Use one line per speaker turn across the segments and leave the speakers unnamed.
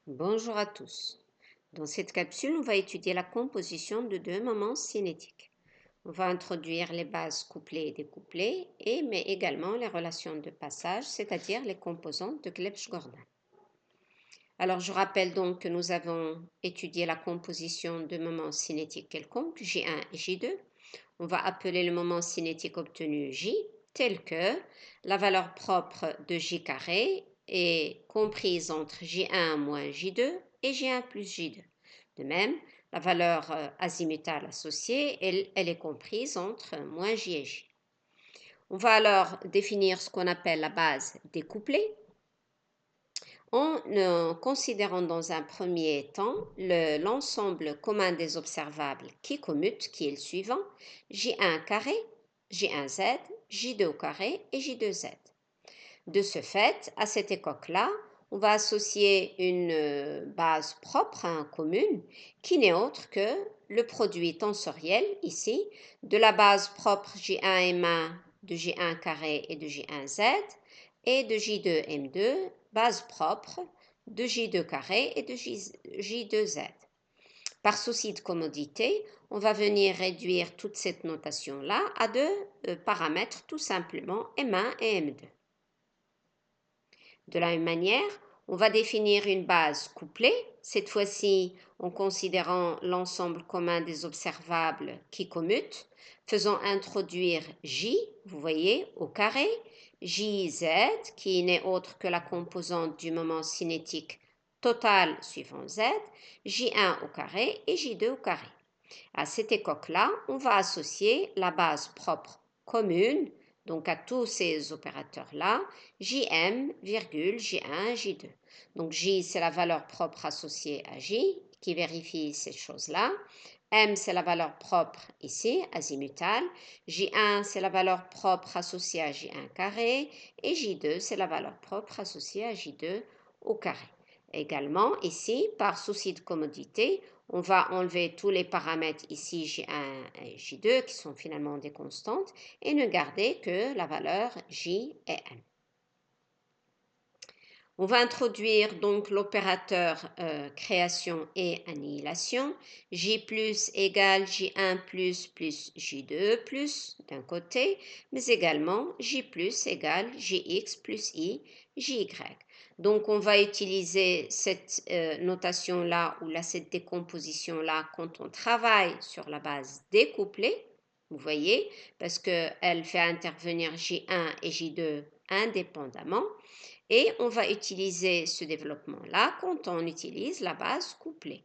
Bonjour à tous. Dans cette capsule, on va étudier la composition de deux moments cinétiques. On va introduire les bases couplées et découplées, mais également les relations de passage, c'est-à-dire les composantes de Clebsch-Gordan. Alors, je rappelle donc que nous avons étudié la composition de moments cinétiques quelconques, J1 et J2. On va appeler le moment cinétique obtenu J, tel que la valeur propre de J carré est comprise entre J1 moins J2 et J1 plus J2. De même, la valeur azimutale associée, elle est comprise entre moins J et J. On va alors définir ce qu'on appelle la base découplée en considérant dans un premier temps l'ensemble commun des observables qui commute, qui est le suivant, J1 carré, J1Z, J2 au carré et J2Z. De ce fait, à cette époque-là, on va associer une base propre, commune, qui n'est autre que le produit tensoriel, ici, de la base propre J1M1 de J1 carré et de J1Z, et de J2M2, base propre de J2 carré et de J2Z. Par souci de commodité, on va venir réduire toute cette notation-là à deux paramètres, tout simplement M1 et M2. De la même manière, on va définir une base couplée, cette fois-ci en considérant l'ensemble commun des observables qui commutent, faisant introduire J, vous voyez, au carré, JZ, qui n'est autre que la composante du moment cinétique total suivant Z, J1 au carré et J2 au carré. À cette époque-là, on va associer la base propre commune, donc à tous ces opérateurs-là, JM, J1, J2. Donc J, c'est la valeur propre associée à J, qui vérifie ces choses-là. M, c'est la valeur propre ici, azimutale. J1, c'est la valeur propre associée à J1 carré. Et J2, c'est la valeur propre associée à J2 au carré. Également, ici, par souci de commodité, on va enlever tous les paramètres ici J1 et J2 qui sont finalement des constantes et ne garder que la valeur J et M. On va introduire donc l'opérateur création et annihilation. J plus égale J1 plus J2 plus d'un côté, mais également J plus égale Jx plus I, Jy. Donc on va utiliser cette notation-là ou cette décomposition-là quand on travaille sur la base découplée, vous voyez, parce qu'elle fait intervenir J1 et J2 indépendamment. Et on va utiliser ce développement-là quand on utilise la base couplée.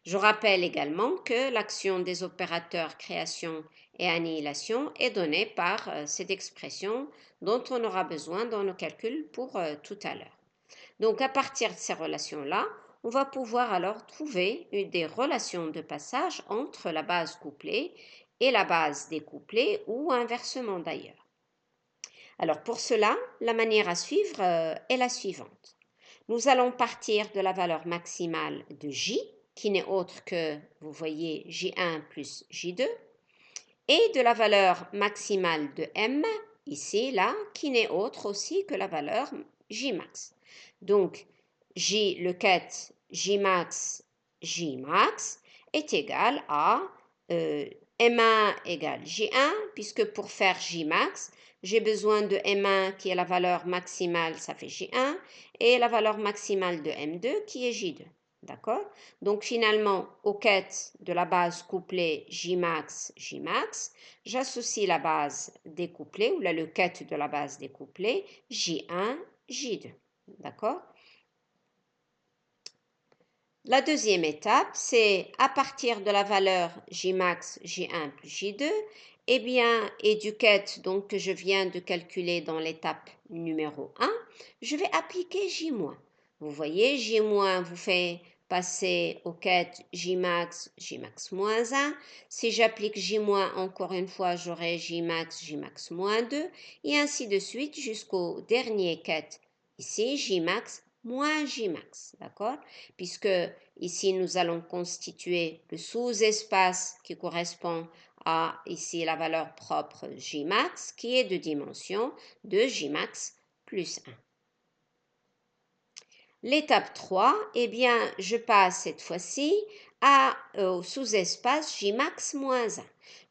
Je rappelle également que l'action des opérateurs création et annihilation est donnée par cette expression dont on aura besoin dans nos calculs pour tout à l'heure. Donc à partir de ces relations-là, on va pouvoir alors trouver des relations de passage entre la base couplée et la base découplée ou inversement d'ailleurs. Alors pour cela, la manière à suivre est la suivante. Nous allons partir de la valeur maximale de J, qui n'est autre que, vous voyez, J1 plus J2, et de la valeur maximale de M, ici, là, qui n'est autre aussi que la valeur Jmax. Donc, J, le quête Jmax, Jmax est égal à M1 égale J1, puisque pour faire Jmax, j'ai besoin de M1 qui est la valeur maximale, ça fait J1, et la valeur maximale de M2 qui est J2. D'accord? Donc finalement, au quête de la base couplée Jmax, Jmax, j'associe la base découplée, ou le quête de la base découplée, J1, J2. D'accord? La deuxième étape, c'est à partir de la valeur Jmax, J1 plus J2, et du quête donc, que je viens de calculer dans l'étape numéro 1, je vais appliquer J-. Vous voyez, J- vous fait passer au quête Jmax, Jmax moins 1. Si j'applique J-, encore une fois, j'aurai Jmax, Jmax moins 2, et ainsi de suite jusqu'au dernier quête, ici, Jmax moins Jmax, d'accord? Puisque ici, nous allons constituer le sous-espace qui correspond à ici la valeur propre Jmax, qui est de dimension de Jmax plus 1. L'étape 3, eh bien, je passe cette fois-ci au sous-espace Jmax moins 1.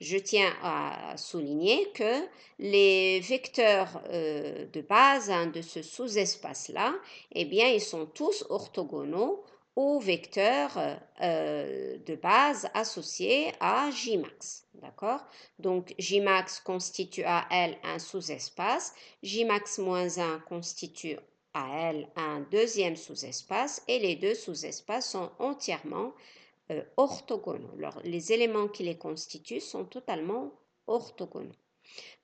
Je tiens à souligner que les vecteurs de base de ce sous-espace-là, eh bien, ils sont tous orthogonaux aux vecteurs de base associés à Jmax. D'accord? Donc, Jmax constitue à elle un sous-espace, Jmax moins 1 constitue à elle un deuxième sous-espace et les deux sous-espaces sont entièrement orthogonaux. Les éléments qui les constituent sont totalement orthogonaux.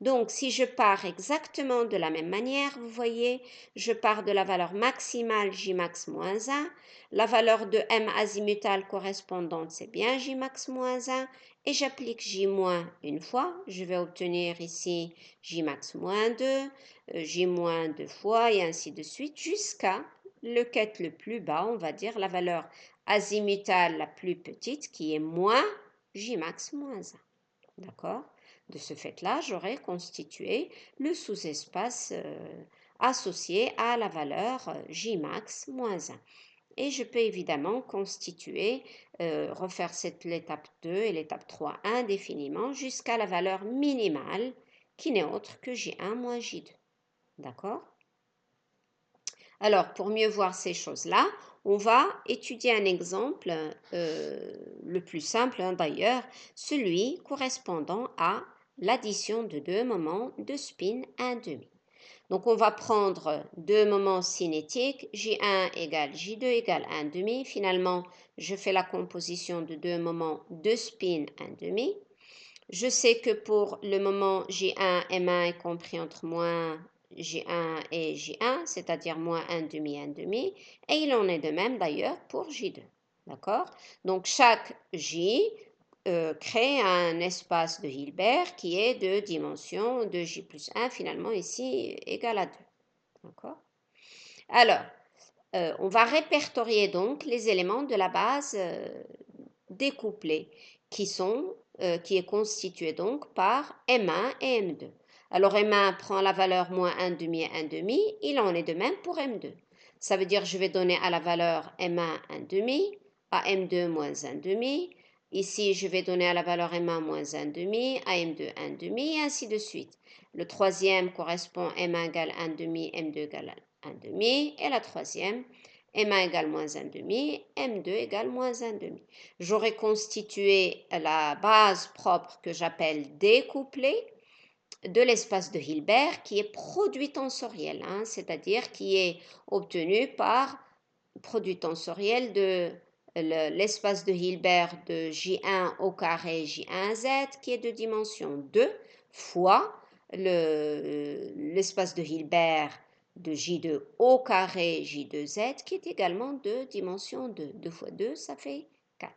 Donc, si je pars exactement de la même manière, vous voyez, je pars de la valeur maximale Jmax moins 1. La valeur de M azimutale correspondante, c'est bien Jmax moins 1. Et j'applique J moins une fois. Je vais obtenir ici Jmax moins 2, J moins deux fois, et ainsi de suite, jusqu'à le ket le plus bas, on va dire, la valeur azimutale la plus petite, qui est moins Jmax moins 1. D'accord? De ce fait-là, j'aurai constitué le sous-espace associé à la valeur Jmax moins 1. Et je peux évidemment constituer, refaire l'étape 2 et l'étape 3 indéfiniment jusqu'à la valeur minimale qui n'est autre que J1 moins J2. D'accord? Alors, pour mieux voir ces choses-là, on va étudier un exemple, le plus simple d'ailleurs, celui correspondant à l'addition de deux moments de spin 1,5. Donc, on va prendre deux moments cinétiques, J1 égale J2 égale 1,5. Finalement, je fais la composition de deux moments de spin 1,5. Je sais que pour le moment J1, M1 est compris entre moins J1 et J1, c'est-à-dire moins 1 demi, 1 demi, et il en est de même d'ailleurs pour J2. D'accord? Donc chaque J crée un espace de Hilbert qui est de dimension de J plus 1, finalement ici égal à 2. D'accord? Alors, on va répertorier donc les éléments de la base découplée qui est constituée donc par M1 et M2. Alors M1 prend la valeur moins 1 demi et 1 demi, il en est de même pour M2. Ça veut dire que je vais donner à la valeur M1 1 demi, à M2 moins 1 demi. Ici, je vais donner à la valeur M1 moins 1 demi, à M2 1 demi, et ainsi de suite. Le troisième correspond M1 égale 1 demi, M2 égale 1 demi, et la troisième M1 égale moins 1 demi, M2 égale moins 1 demi. J'aurai constitué la base propre que j'appelle découplée de l'espace de Hilbert qui est produit tensoriel, c'est-à-dire qui est obtenu par produit tensoriel de l'espace de Hilbert de J1 au carré J1Z qui est de dimension 2 fois l'espace de Hilbert de J2 au carré J2Z qui est également de dimension 2. 2 fois 2, ça fait 4.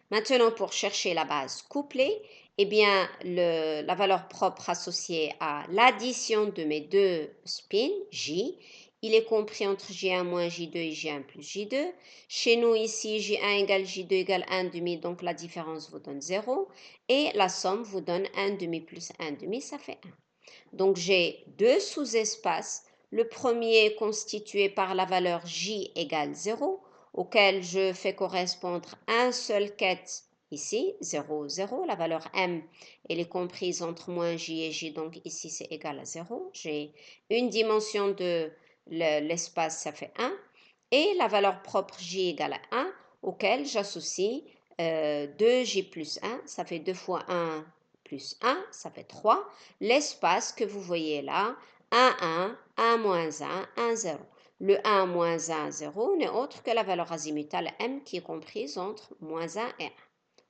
Maintenant, pour chercher la base couplée, eh bien, la valeur propre associée à l'addition de mes deux spins, J, il est compris entre J1 moins J2 et J1 plus J2. Chez nous, ici, J1 égale J2 égale 1 demi, donc la différence vous donne 0. Et la somme vous donne 1 demi plus 1 demi, ça fait 1. Donc, j'ai deux sous-espaces. Le premier est constitué par la valeur J égale 0, auquel je fais correspondre un seul ket ici, 0, 0. La valeur M, elle est comprise entre moins J et J, donc ici c'est égal à 0. J'ai une dimension de l'espace, ça fait 1. Et la valeur propre J égale à 1, auquel j'associe 2J plus 1, ça fait 2 fois 1 plus 1, ça fait 3. L'espace que vous voyez là, 1, 1 moins 1, 1, 0. Le 1 moins 1, 0 n'est autre que la valeur azimutale M qui est comprise entre moins 1 et 1.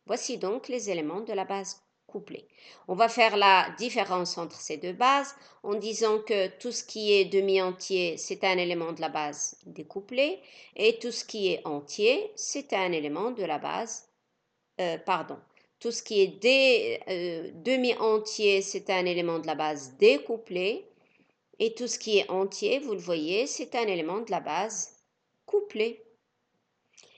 Voici donc les éléments de la base couplée. On va faire la différence entre ces deux bases en disant que tout ce qui est demi-entier, c'est un élément de la base découplée et tout ce qui est entier, c'est un élément de la base, tout ce qui est demi-entier, c'est un élément de la base découplée et tout ce qui est entier, vous le voyez, c'est un élément de la base couplée.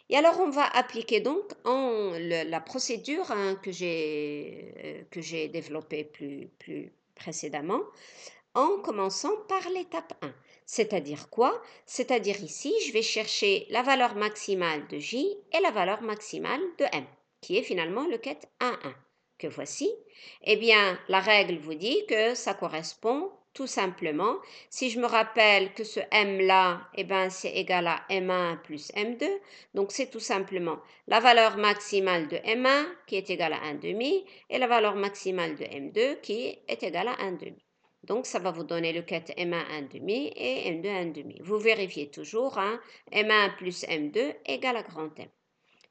Et alors, on va appliquer donc la procédure que j'ai développée plus précédemment, en commençant par l'étape 1. C'est-à-dire quoi? C'est-à-dire ici, je vais chercher la valeur maximale de J et la valeur maximale de M, qui est finalement le quête 1,1, que voici. Eh bien, la règle vous dit que ça correspond tout simplement, si je me rappelle que ce M-là, eh ben, c'est égal à M1 plus M2, donc c'est tout simplement la valeur maximale de M1 qui est égale à 1 demi et la valeur maximale de M2 qui est égale à 1 demi. Donc, ça va vous donner le quête M1 1 demi et M2 1 demi. Vous vérifiez toujours, hein, M1 plus M2 égale à grand M.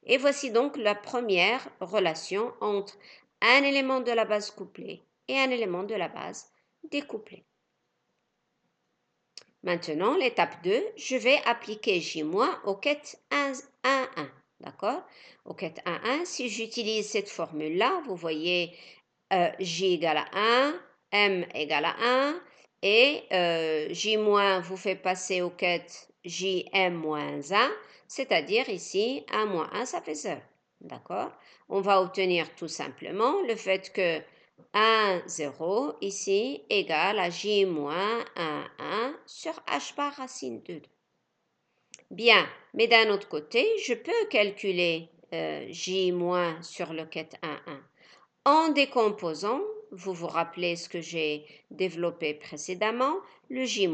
Et voici donc la première relation entre un élément de la base couplée et un élément de la base découplée. Maintenant, l'étape 2, je vais appliquer J- au quête 1, 1, 1. D'accord? Au quête 1, 1, si j'utilise cette formule-là, vous voyez J égale à 1, M égale à 1, et J- vous fait passer au quête JM moins 1, c'est-à-dire ici 1 moins 1, ça fait 0. D'accord? On va obtenir tout simplement le fait que 1, 0 ici égale à J moins 1, 1 sur H bar racine de 2. Bien, mais d'un autre côté, je peux calculer J moins sur le quête 1, 1. En décomposant, vous vous rappelez ce que j'ai développé précédemment, le J-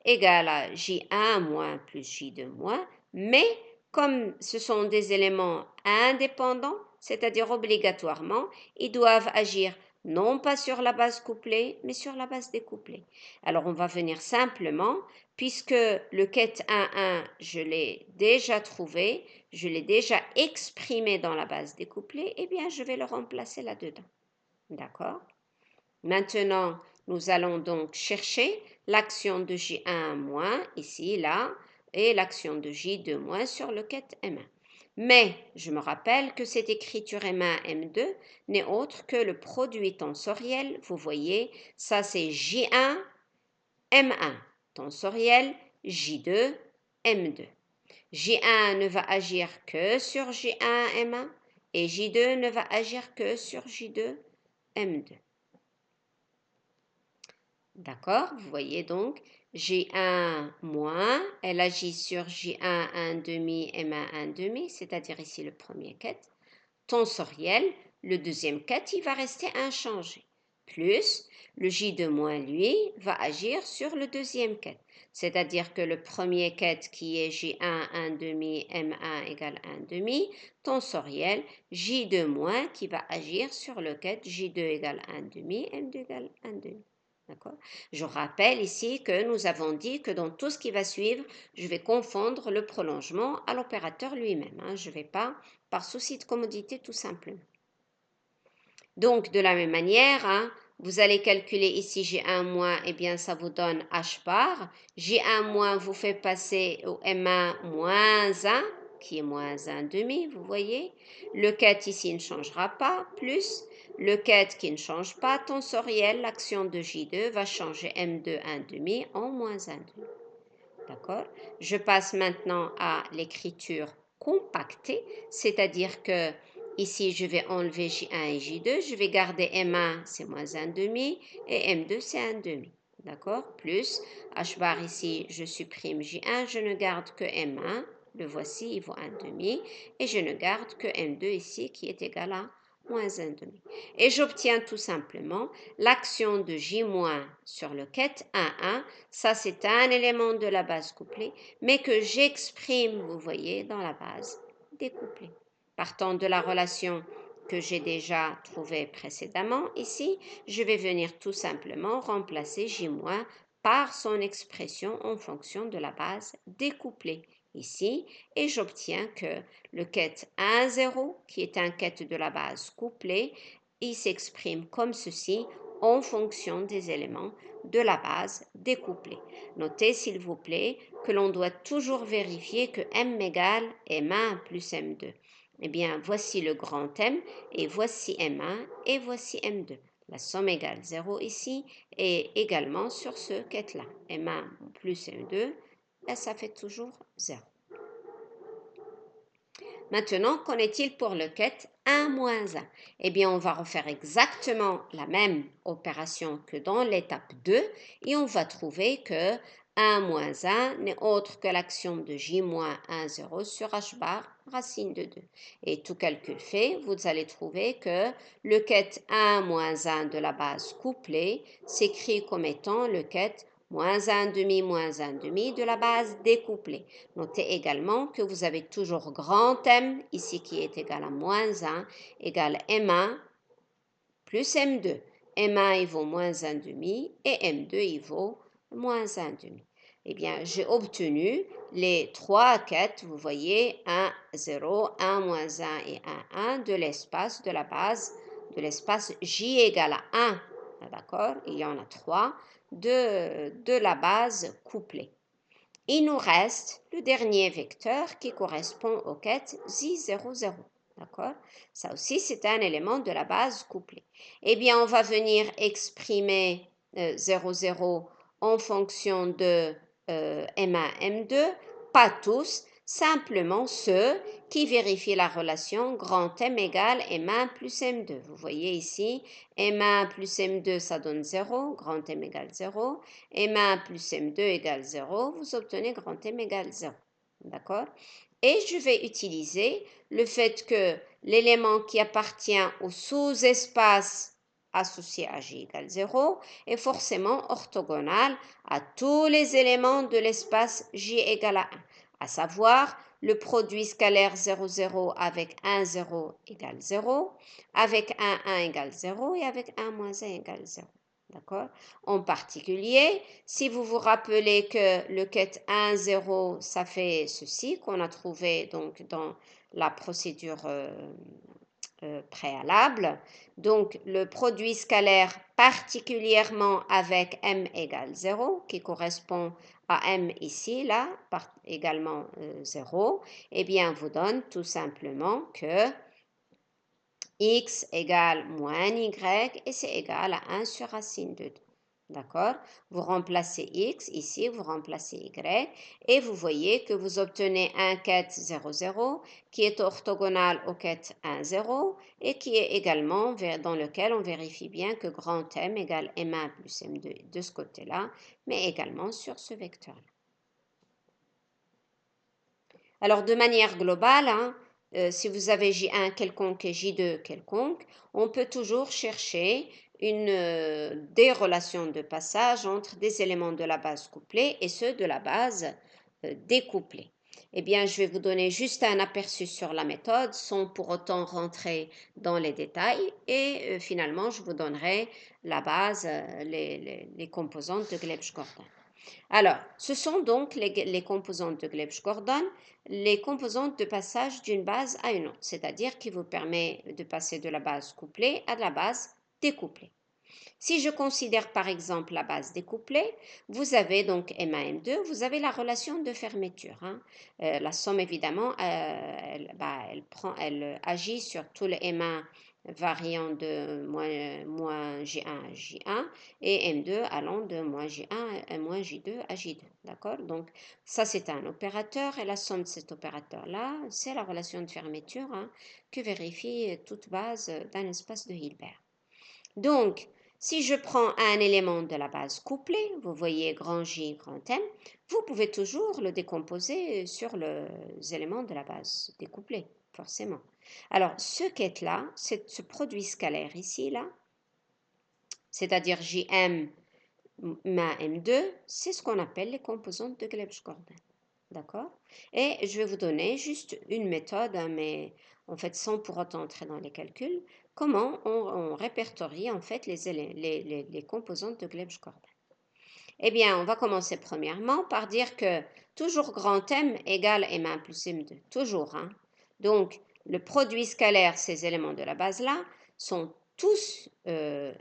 égale à J1 moins plus J2 moins, mais comme ce sont des éléments indépendants, c'est-à-dire obligatoirement, ils doivent agir non pas sur la base couplée, mais sur la base découplée. Alors on va venir simplement, puisque le quête 1,1, je l'ai déjà trouvé, je l'ai déjà exprimé dans la base découplée, eh bien, je vais le remplacer là-dedans. D'accord? Maintenant, nous allons donc chercher l'action de J1 moins, ici, là, et l'action de J2 moins sur le quête M1. Mais je me rappelle que cette écriture M1, M2 n'est autre que le produit tensoriel. Vous voyez, ça c'est J1, M1, tensoriel, J2, M2. J1 ne va agir que sur J1, M1 et J2 ne va agir que sur J2, M2. D'accord? Vous voyez donc, J1 moins, elle agit sur J1, 1 demi, M1, 1 demi, c'est-à-dire ici le premier quête. Tensoriel, le deuxième quête, il va rester inchangé. Plus, le J2 moins, lui, va agir sur le deuxième quête. C'est-à-dire que le premier quête qui est J1, 1 demi, M1 égale 1 demi, tensoriel, J2 moins qui va agir sur le quête J2 égale 1 demi, M2 égale 1 demi. D'accord? Je rappelle ici que nous avons dit que dans tout ce qui va suivre, je vais confondre le prolongement à l'opérateur lui-même. Je ne vais pas, par souci de commodité, tout simplement. Donc, de la même manière, vous allez calculer ici J1 moins, eh bien, ça vous donne H bar. J1 moins vous fait passer au M1 moins 1, qui est moins 1 demi, vous voyez. Le quête ici ne changera pas, plus le quête qui ne change pas, tensoriel, l'action de J2 va changer M2 1 demi en moins 1 demi. D'accord? Je passe maintenant à l'écriture compactée, c'est-à-dire que ici je vais enlever J1 et J2, je vais garder M1, c'est moins 1 demi, et M2, c'est 1 demi. D'accord? Plus H bar ici, je supprime J1, je ne garde que M1, le voici, il vaut 1 demi, et je ne garde que M2 ici qui est égal à moins 1 demi. Et j'obtiens tout simplement l'action de J- sur le quête 1, 1. Ça, c'est un élément de la base couplée, mais que j'exprime, vous voyez, dans la base découplée. Partant de la relation que j'ai déjà trouvée précédemment ici, je vais venir tout simplement remplacer J- par son expression en fonction de la base découplée ici, et j'obtiens que le quête 1, 0, qui est un quête de la base couplée, il s'exprime comme ceci en fonction des éléments de la base découplée. Notez s'il vous plaît que l'on doit toujours vérifier que M égale M1 plus M2. Eh bien, voici le grand M et voici M1 et voici M2. La somme égale 0 ici et également sur ce quête-là. M1 plus M2, ça fait toujours 0. Maintenant, qu'en est-il pour le quête 1 moins 1? Eh bien, on va refaire exactement la même opération que dans l'étape 2 et on va trouver que 1 moins 1 n'est autre que l'axiome de j moins 1, 0 sur h bar racine de 2. Et tout calcul fait, vous allez trouver que le quête 1 moins 1 de la base couplée s'écrit comme étant le quête moins 1 demi de la base découplée. Notez également que vous avez toujours grand M, ici qui est égal à moins 1, égale M1 plus M2. M1 il vaut moins 1 demi et M2 il vaut moins 1 demi. Eh bien, j'ai obtenu les trois quêtes, vous voyez, 1, 0, 1, moins 1 et 1, 1 de l'espace de la base, de l'espace J égale à 1. D'accord? Il y en a trois de la base couplée. Il nous reste le dernier vecteur qui correspond aux quêtes J0, 0. D'accord? Ça aussi, c'est un élément de la base couplée. Eh bien, on va venir exprimer 0, 0 en fonction de M1, M2. Pas tous, simplement ceux qui vérifient la relation grand M égale M1 plus M2. Vous voyez ici, M1 plus M2, ça donne 0, grand M égale 0. M1 plus M2 égale 0, vous obtenez grand M égale 0. D'accord? Et je vais utiliser le fait que l'élément qui appartient au sous-espace associé à J égale 0 est forcément orthogonal à tous les éléments de l'espace J égale à 1, à savoir le produit scalaire 0, 0 avec 1, 0 égale 0, avec 1, 1 égale 0 et avec 1 moins 1 égale 0. D'accord? En particulier, si vous vous rappelez que le quête 1, 0, ça fait ceci qu'on a trouvé donc dans la procédure préalable. Donc, le produit scalaire particulièrement avec m égale 0, qui correspond à m ici, là, également 0, eh bien, vous donne tout simplement que x égale moins y et c'est égal à 1 sur racine de 2. D'accord? Vous remplacez x, ici vous remplacez y et vous voyez que vous obtenez un quête 0, 0 qui est orthogonal au quête 1, 0 et qui est également dans lequel on vérifie bien que grand M égale M1 plus M2 de ce côté-là, mais également sur ce vecteur-là. Alors, de manière globale, si vous avez J1 quelconque et J2 quelconque, on peut toujours chercher des relations de passage entre des éléments de la base couplée et ceux de la base découplée. Eh bien, je vais vous donner juste un aperçu sur la méthode sans pour autant rentrer dans les détails et finalement, je vous donnerai la base, les composantes de Glebsch-Gordon. Alors, ce sont donc les composantes de Glebsch-Gordon, les composantes de passage d'une base à une autre, c'est-à-dire qui vous permet de passer de la base couplée à de la base découplée. Si je considère par exemple la base découplée, vous avez donc M1, M2, vous avez la relation de fermeture. La somme évidemment, elle agit sur tous les M1 variant de moins J1 à J1 et M2 allant de moins J1 à moins J2 à J2. D'accord? Donc ça c'est un opérateur et la somme de cet opérateur-là, c'est la relation de fermeture que vérifie toute base d'un espace de Hilbert. Donc, si je prends un élément de la base couplée, vous voyez grand J, grand M, vous pouvez toujours le décomposer sur les éléments de la base découplée, forcément. Alors, ce qu'est-là, ce produit scalaire ici, là, c'est-à-dire JM ma M2, c'est ce qu'on appelle les composantes de Glebsch-Gordon. D'accord? Et je vais vous donner juste une méthode, mais en fait sans pour autant entrer dans les calculs, comment on répertorie en fait les composantes de Glebsch-Gordon. Eh bien, on va commencer premièrement par dire que toujours grand M égale M1 plus M2. Toujours. Donc, le produit scalaire, ces éléments de la base-là, sont tous ceux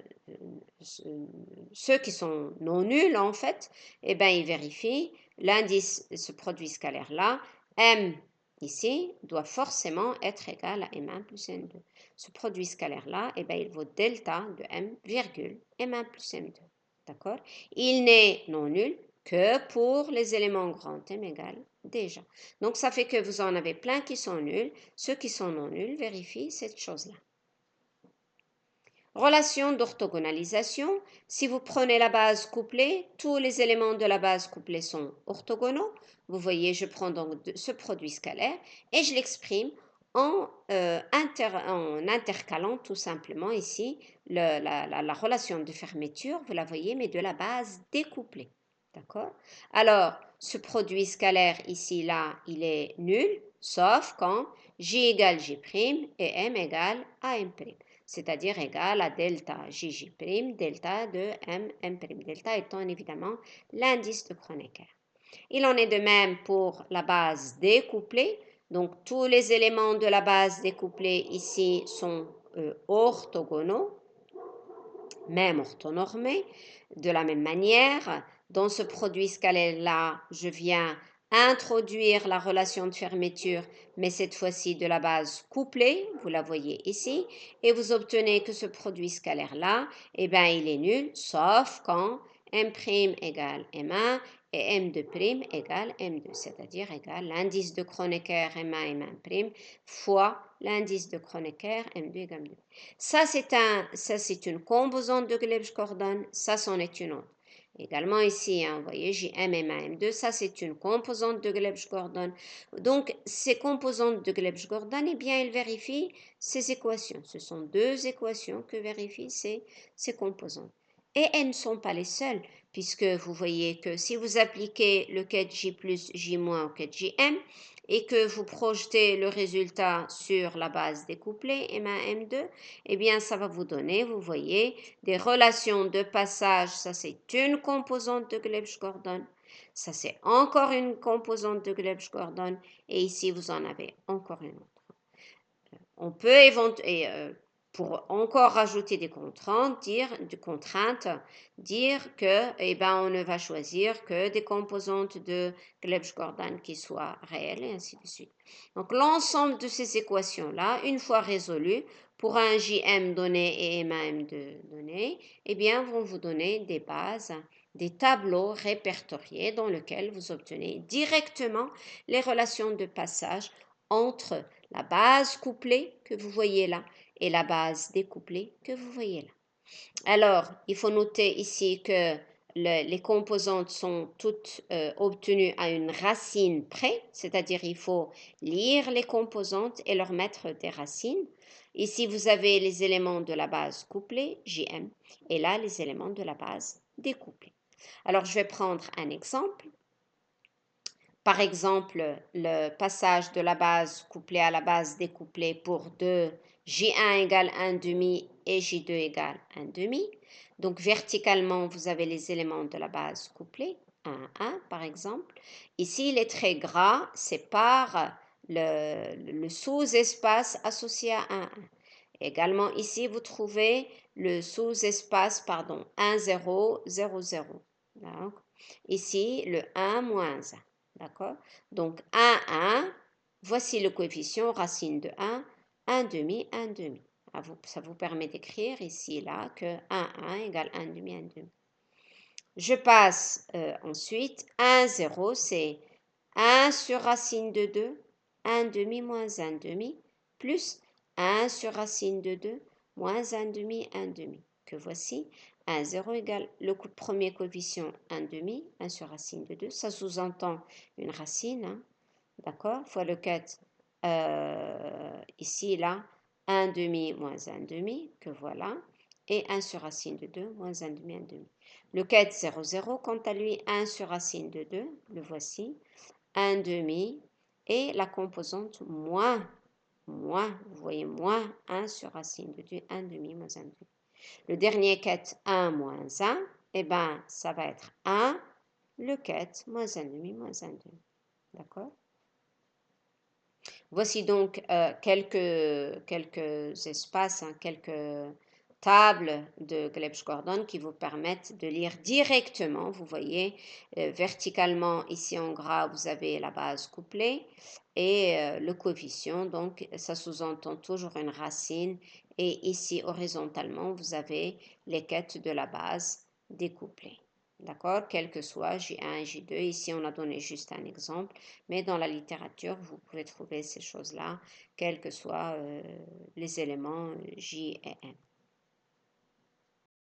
qui sont non nuls en fait. Eh bien, ils vérifient l'indice, ce produit scalaire-là, M ici, doit forcément être égal à M1 plus M2. Ce produit scalaire-là, eh bien, il vaut delta de M, virgule, M1 plus M2. D'accord? Il n'est non nul que pour les éléments grands M égale déjà. Donc, ça fait que vous en avez plein qui sont nuls. Ceux qui sont non nuls vérifient cette chose-là. Relation d'orthogonalisation. Si vous prenez la base couplée, tous les éléments de la base couplée sont orthogonaux. Vous voyez, je prends donc ce produit scalaire et je l'exprime en intercalant tout simplement ici la relation de fermeture, vous la voyez, mais de la base découplée. D'accord? Alors, ce produit scalaire ici, là, il est nul, sauf quand J égale J' et M égale à M', c'est-à-dire égal à delta JJ', delta de M', delta étant évidemment l'indice de Kronecker. Il en est de même pour la base découplée. Donc, tous les éléments de la base découplée ici sont orthogonaux, même orthonormés. De la même manière, dans ce produit scalaire-là, je viens introduire la relation de fermeture, mais cette fois-ci de la base couplée, vous la voyez ici, et vous obtenez que ce produit scalaire-là, eh bien, il est nul, sauf quand M' égale M1 et M2' égale M2, c'est-à-dire égale l'indice de Kronecker M1 M1' fois l'indice de Kronecker M2 égale M2. Ça, c'est une composante de Glebsch-Gordon, ça, c'en est une autre. Également ici, hein, vous voyez, j'ai M, M1, M2, ça c'est une composante de Glebsch-Gordon. Donc, ces composantes de Glebsch-Gordon, eh bien, elles vérifient ces équations. Ce sont deux équations que vérifient ces composantes. Et elles ne sont pas les seules, puisque vous voyez que si vous appliquez le quête J plus J moins au quête JM, et que vous projetez le résultat sur la base découplée M1, M2, eh bien, ça va vous donner, vous voyez, des relations de passage. Ça, c'est une composante de Glebsch-Gordon. Ça, c'est encore une composante de Glebsch-Gordon. Et ici, vous en avez encore une autre. On peut pour encore rajouter des contraintes, dire que, eh ben, on ne va choisir que des composantes de Glebsch-Gordon qui soient réelles et ainsi de suite. Donc, l'ensemble de ces équations-là, une fois résolues, pour un JM donné et M1, M2 donné, eh bien, vont vous donner des bases, des tableaux répertoriés dans lesquels vous obtenez directement les relations de passage entre la base couplée que vous voyez là et la base découplée que vous voyez là. Alors, il faut noter ici que les composantes sont toutes obtenues à une racine près, c'est-à-dire il faut lire les composantes et leur mettre des racines. Ici, vous avez les éléments de la base couplée, JM, et là, les éléments de la base découplée. Alors, je vais prendre un exemple. Par exemple, le passage de la base couplée à la base découplée pour 2, J1 égale 1 demi et J2 égale 1 demi. Donc, verticalement, vous avez les éléments de la base couplée, 1, 1 par exemple. Ici, il est très gras, c'est par le sous-espace associé à 1, 1. Également, ici, vous trouvez le sous-espace, 1, 0, 0, 0. Donc, ici, le 1 moins 1. D'accord? Donc, 1, 1, voici le coefficient racine de 1, 1 demi, 1 demi. Ça vous permet d'écrire ici, là, que 1, 1 égale 1 demi, 1 demi. Je passe ensuite, 1, 0, c'est 1 sur racine de 2, 1 demi moins 1 demi, plus 1 sur racine de 2, moins 1 demi, 1 demi, que voici. 1, 0 égale le premier coefficient 1 demi, 1 sur racine de 2. Ça sous-entend une racine, hein, d'accord, fois le 4, ici, là, 1 demi moins 1 demi, que voilà, et 1 sur racine de 2, moins 1 demi, 1 demi. Le 4, 0, 0, quant à lui, 1 sur racine de 2, le voici, 1 demi, et la composante moins, vous voyez, moins 1 sur racine de 2, 1 demi, moins 1 demi. Le dernier 4, 1 moins 1, eh bien, ça va être 1, le 4, moins 1 demi, moins 1 demi. D'accord? Voici donc quelques espaces, hein, quelques tables de Glebsch-Gordon qui vous permettent de lire directement. Vous voyez, verticalement, ici en gras, vous avez la base couplée et le coefficient. Donc, ça sous-entend toujours une racine. Et ici, horizontalement, vous avez les quêtes de la base découplée. D'accord? Quel que soit J1 et J2. Ici, on a donné juste un exemple, mais dans la littérature, vous pouvez trouver ces choses-là, quels que soient les éléments J et N.